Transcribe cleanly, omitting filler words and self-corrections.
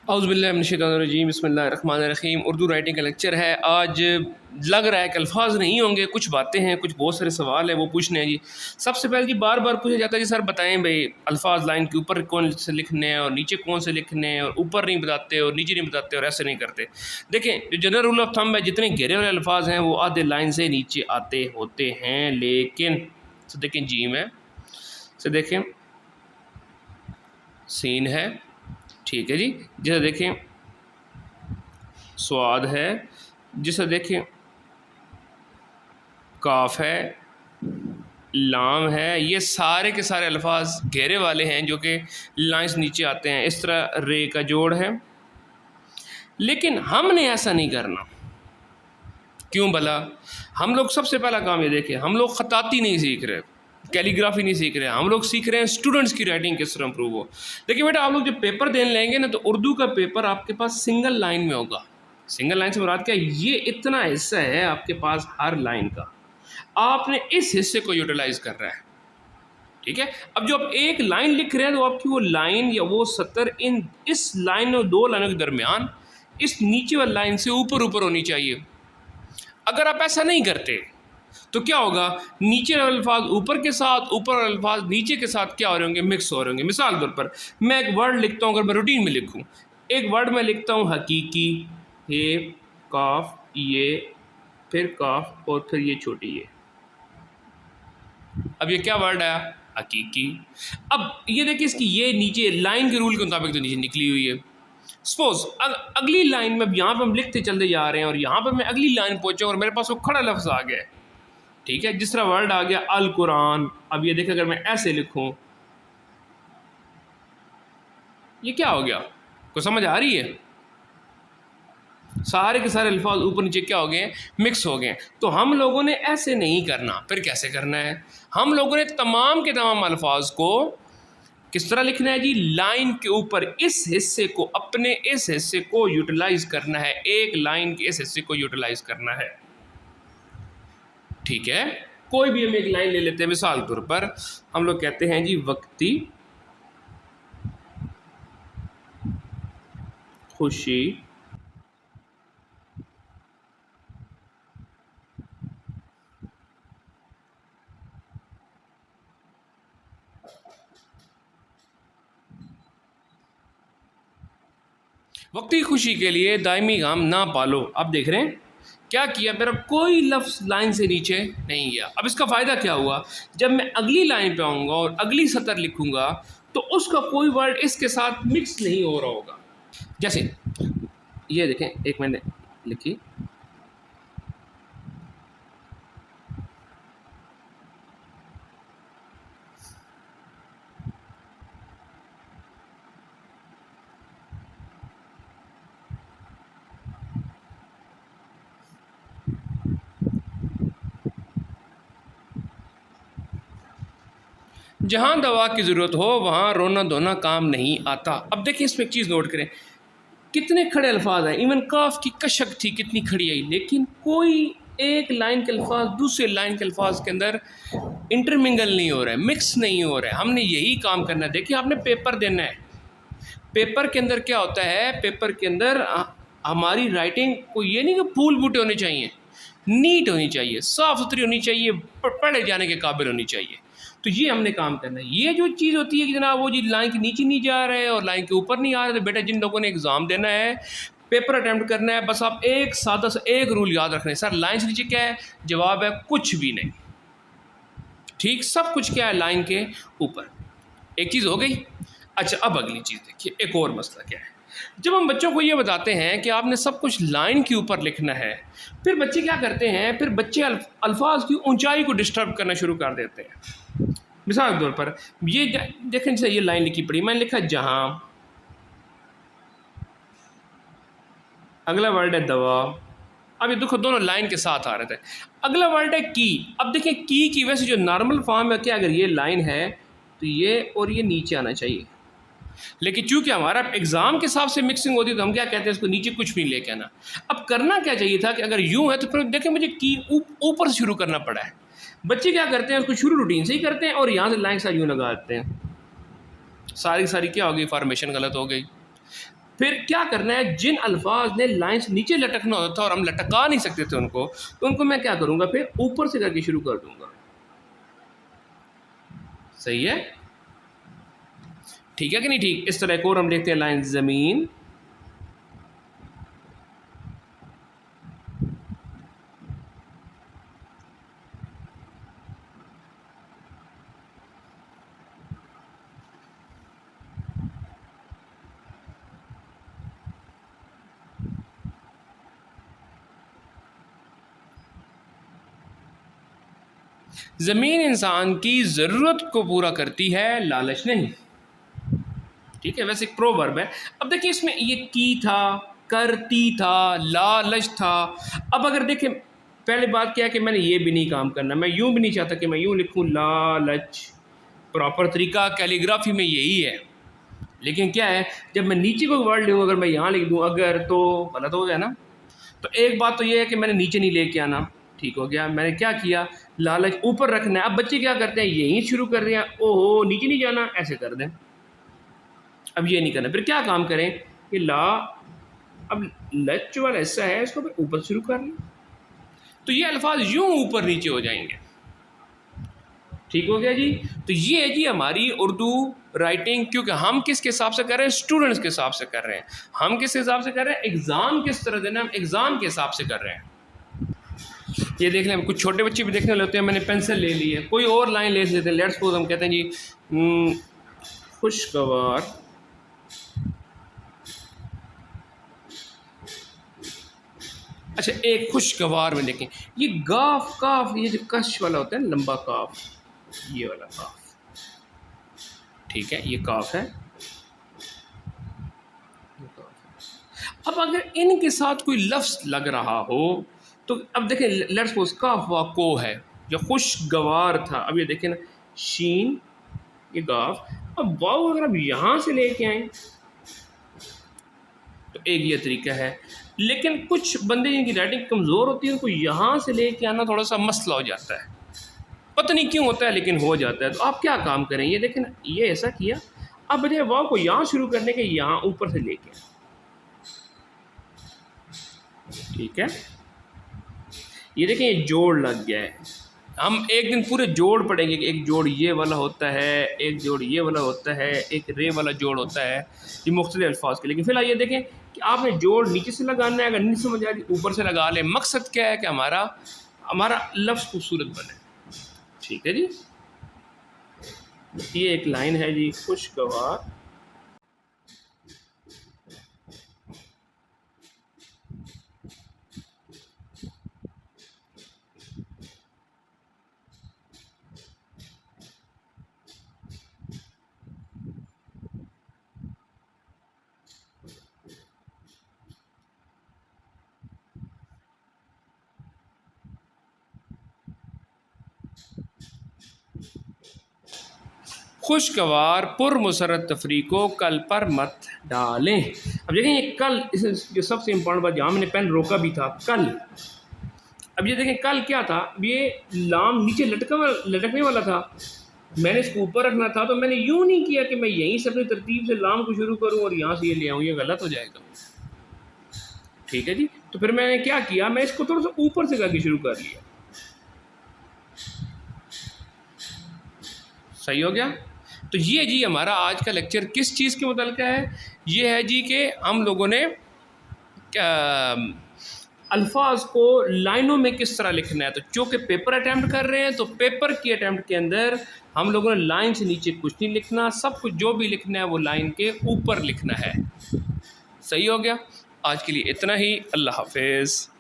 औज़ुबिल्लाहि बिस्मिल्लाहिर्रहमानिर्रहीम। उर्दू राइटिंग का लेक्चर है। आज लग रहा है कि अल्फाज नहीं होंगे, कुछ बातें हैं, कुछ बहुत सारे सवाल हैं वो पूछने हैं जी। सबसे पहले जी बार बार पूछा जाता है जी सर बताएं भाई अल्फाज लाइन के ऊपर कौन से लिखने हैं और नीचे कौन से लिखने हैं, और ऊपर नहीं बताते और नीचे नहीं बताते और ऐसे नहीं करते। देखें जो जनरल रूल ऑफ थंब है, जितने घेरे वाले अल्फाज हैं वो आधे लाइन से नीचे आते होते हैं। लेकिन तो देखें जीम है, तो देखें सीन है, ठीक है जी, जैसे देखें स्वाद है, जिसे देखें काफ है, लाम है, ये सारे के सारे अल्फाज घेरे वाले हैं जो कि लाइंस नीचे आते हैं। इस तरह रे का जोड़ है, लेकिन हमने ऐसा नहीं करना। क्यों भला? हम लोग सबसे पहला काम ये देखें, हम लोग खताती नहीं सीख रहे, कैलीग्राफी नहीं सीख रहे हैं, हम लोग सीख रहे हैं स्टूडेंट्स की राइटिंग किस तरह इम्प्रूव हो। देखिए बेटा, आप लोग जब पेपर देने लेंगे ना, तो उर्दू का पेपर आपके पास सिंगल लाइन में होगा। सिंगल लाइन से मुराद क्या है? ये इतना हिस्सा है आपके पास हर लाइन का, आपने इस हिस्से को यूटिलाइज कर रहा है, ठीक है। अब जो आप एक लाइन लिख रहे हैं, तो आपकी वो लाइन या वो सतर इन इस लाइन और दो लाइनों के दरमियान इस नीचे वाली लाइन से ऊपर ऊपर होनी चाहिए। अगर आप ऐसा नहीं करते तो क्या होगा? नीचे वाले अल्फाज ऊपर के साथ, ऊपर वाले अल्फाज नीचे के साथ क्या हो रहे होंगे? मिक्स हो रहे होंगे। मिसाल तौर पर मैं एक वर्ड लिखता हूँ, अगर मैं रूटीन में लिखूँ, एक वर्ड में लिखता हूँ हकीकी, हे, काफ, ये, फिर काफ और फिर ये छोटी ये। अब ये क्या वर्ड है? हकीकी। अब ये देखिए, इसकी ये नीचे लाइन के रूल के मुताबिक तो नीचे निकली हुई है। सपोज अगली लाइन में यहाँ पर हम लिखते चलते जा रहे हैं और यहाँ पर मैं अगली लाइन पहुँचा और मेरे पास वो खड़ा लफ्ज़ आ गया है, ठीक है, जिस तरह वर्ड आ गया अल कुरान। अब ये देखिए, अगर मैं ऐसे लिखूं, ये क्या हो गया? को समझ आ रही है? सारे के सारे अल्फाज ऊपर नीचे क्या हो गए? मिक्स हो गए। तो हम लोगों ने ऐसे नहीं करना। फिर कैसे करना है? हम लोगों ने तमाम के तमाम अल्फाज को किस तरह लिखना है जी? लाइन के ऊपर इस हिस्से को, अपने इस हिस्से को यूटिलाइज करना है, एक लाइन के इस हिस्से को यूटिलाइज करना है, ठीक है। कोई भी हम एक लाइन ले लेते हैं, मिसाल तौर पर हम लोग कहते हैं जी वक्ती खुशी वक्ती खुशी के लिए दायमी गाम ना पालो। अब देख रहे हैं क्या किया? मेरा कोई लफ्ज़ लाइन से नीचे नहीं गया। अब इसका फ़ायदा क्या हुआ? जब मैं अगली लाइन पे आऊँगा और अगली सतर लिखूँगा, तो उसका कोई वर्ड इसके साथ मिक्स नहीं हो रहा होगा। जैसे ये देखें, एक मैंने लिखी, जहाँ दवा की ज़रूरत हो वहाँ रोना धोना काम नहीं आता। अब देखिए, इसमें एक चीज़ नोट करें, कितने खड़े अल्फाज हैं। इवन काफ की कशक थी, कितनी खड़ी आई, लेकिन कोई एक लाइन के अल्फाज दूसरे लाइन के अल्फाज के अंदर इंटरमिंगल नहीं हो रहा है, मिक्स नहीं हो रहा है। हमने यही काम करना है। देखिए, आपने पेपर देना है, पेपर के अंदर क्या होता है? पेपर के अंदर हमारी राइटिंग को ये नहीं कि फूल बूटे होने चाहिए, नीट होनी चाहिए, साफ़ सुथरी होनी चाहिए, पढ़े जाने के काबिल होनी चाहिए। तो ये हमने काम करना है। ये जो चीज़ होती है कि जनाब वो जी लाइन के नीचे नहीं जा रहे और लाइन के ऊपर नहीं आ रहे, तो बेटा जिन लोगों ने एग्ज़ाम देना है, पेपर अटैम्प्ट करना है, बस आप एक सादा सा एक रूल याद रखना है। सर लाइन से नीचे क्या है? जवाब है कुछ भी नहीं, ठीक, सब कुछ क्या है? लाइन के ऊपर। एक चीज़ हो गई। अच्छा, अब अगली चीज़ देखिए, एक और मसला क्या है। जब हम बच्चों को ये बताते हैं कि आपने सब कुछ लाइन के ऊपर लिखना है, फिर बच्चे क्या करते हैं? फिर बच्चे अल्फाज की ऊंचाई को डिस्टर्ब करना शुरू कर देते हैं। मिसाल के तौर पर ये देखें, जैसे ये लाइन लिखी पड़ी, मैंने लिखा जहां, अगला वर्ड है दवा। अब ये देखो, दोनों लाइन के साथ आ रहे थे। अगला वर्ड है की। अब देखिए, की वैसे जो नॉर्मल फॉर्म है, क्या अगर ये लाइन है तो ये और ये नीचे आना चाहिए, लेकिन चूंकि हमारा एग्जाम के हिसाब से मिक्सिंग होती है तो हम क्या कहते हैं? इसको नीचे कुछ भी लेके आना। अब करना क्या चाहिए था कि अगर यूं है तो फिर देखें, मुझे की ऊपर से शुरू करना पड़ा है। बच्चे क्या करते हैं? उसको शुरू रूटीन से ही करते हैं और यहाँ से लाइन सा यूँ लगा देते हैं, सारी क्या हो गई? फॉर्मेशन गलत हो गई। फिर क्या करना है, जिन अल्फाज ने लाइन से नीचे लटकना होता था और हम लटका नहीं सकते थे उनको, तो उनको मैं क्या करूँगा, फिर ऊपर से करके शुरू कर दूँगा। सही है, ठीक है कि नहीं ठीक। इस तरह एक और हम देखते हैं लाइन, ज़मीन ज़मीन इंसान की ज़रूरत को पूरा करती है, लालच नहीं। ठीक है, वैसे एक प्रोवर्ब है। अब देखिए इसमें ये की था, करती था, लालच था। अब अगर देखें, पहले बात क्या है कि मैंने ये भी नहीं काम करना, मैं यूँ भी नहीं चाहता कि मैं यूँ लिखूँ लालच। प्रॉपर तरीका कैलीग्राफी में यही है। लेकिन क्या है, जब मैं नीचे कोई वर्ड लूँ, अगर मैं यहाँ लिख दूँ अगर, तो गलत हो गया ना। तो एक बात तो ये है कि मैंने नीचे नहीं लेके आना, ठीक हो गया। मैंने क्या किया, लालच ऊपर रखना है। अब बच्चे क्या करते हैं, यहीं शुरू कर रहे हैं, ओहो नीचे नहीं जाना, ऐसे कर दें। अब ये नहीं करना, फिर क्या काम करें कि अब लच वाला हिस्सा है इसको फिर ऊपर शुरू कर लें, तो ये अल्फाज यूं ऊपर नीचे हो जाएंगे। ठीक हो गया जी। तो ये है जी हमारी उर्दू राइटिंग, क्योंकि हम किसके हिसाब से कर रहे हैं, स्टूडेंट्स के हिसाब से कर रहे हैं। हम किस हिसाब से कर रहे हैं, एग्ज़ाम किस तरह देना, हम एग्ज़ाम के हिसाब से कर रहे हैं। ये देख लें, कुछ छोटे बच्चे भी देखने वाले होते हैं, मैंने पेंसिल ले ली है, कोई और लाइन ले लेते हैं। लेट्स सपोज हम कहते हैं जी खुशगवार अच्छा, एक खुशगवार में देखें, ये गाफ काफ, ये जो कश वाला होता है ना, लंबा काफ, ये वाला काफ, ठीक है, ये काफ है। अब अगर इनके साथ कोई लफ्ज़ लग रहा हो, तो अब देखें, लेट्स सपोज काफ वा को है, जो खुशगवार था। अब ये देखें ना, शीन, ये गाफ, अब वाव अगर आप यहाँ से लेके आए तो एक ये तरीका है। लेकिन कुछ बंदे जिनकी राइटिंग कमज़ोर होती है, उनको यहाँ से लेके आना थोड़ा सा मसला हो जाता है, पता नहीं क्यों होता है, लेकिन हो जाता है। तो आप क्या काम करें, ये देखें ना, ये ऐसा किया, अब बजाय वाव को यहाँ शुरू करने के यहाँ ऊपर से लेके, ठीक है। ये देखें, ये जोड़ लग गया है। हम एक दिन पूरे जोड़ पढ़ेंगे कि एक जोड़ ये वाला होता है, एक जोड़ ये वाला होता है, एक रे वाला जोड़ होता है, ये मुख्तलिफ अल्फाज के। लेकिन फिलहाल ये देखें कि आपने जोड़ नीचे से लगाना है, अगर नहीं समझ आ रही ऊपर से लगा लें। मकसद क्या है कि हमारा लफ्ज़ खूबसूरत बने। ठीक है जी, ये एक लाइन है जी, खुशगवार खुशगवार पुरमसरत तफरी को कल पर मत डालें। अब देखें, ये कल, जो सबसे इम्पोर्टेंट बात, जहाँ मैंने पेन रोका भी था, कल। अब ये देखें, कल क्या था, ये लाम नीचे लटकने वाला था, मैंने इसको ऊपर रखना था। तो मैंने यूँ नहीं किया कि मैं यहीं से अपनी तरतीब से लाम को शुरू करूँ और यहाँ से ये ले आऊँ, ये गलत हो जाएगा। ठीक है जी। तो फिर मैंने क्या किया, मैं इसको थोड़ा सा ऊपर से करके शुरू कर लिया। सही हो गया। तो ये जी हमारा आज का लेक्चर किस चीज़ के मुताल्लिक़ है, ये है जी कि हम लोगों ने अल्फाज को लाइनों में किस तरह लिखना है। तो चूँकि पेपर अटैम्प्ट कर रहे हैं, तो पेपर की अटैम्प्ट के अंदर हम लोगों ने लाइन से नीचे कुछ नहीं लिखना, सब कुछ जो भी लिखना है वो लाइन के ऊपर लिखना है। सही हो गया। आज के लिए इतना ही। अल्लाह हाफिज़।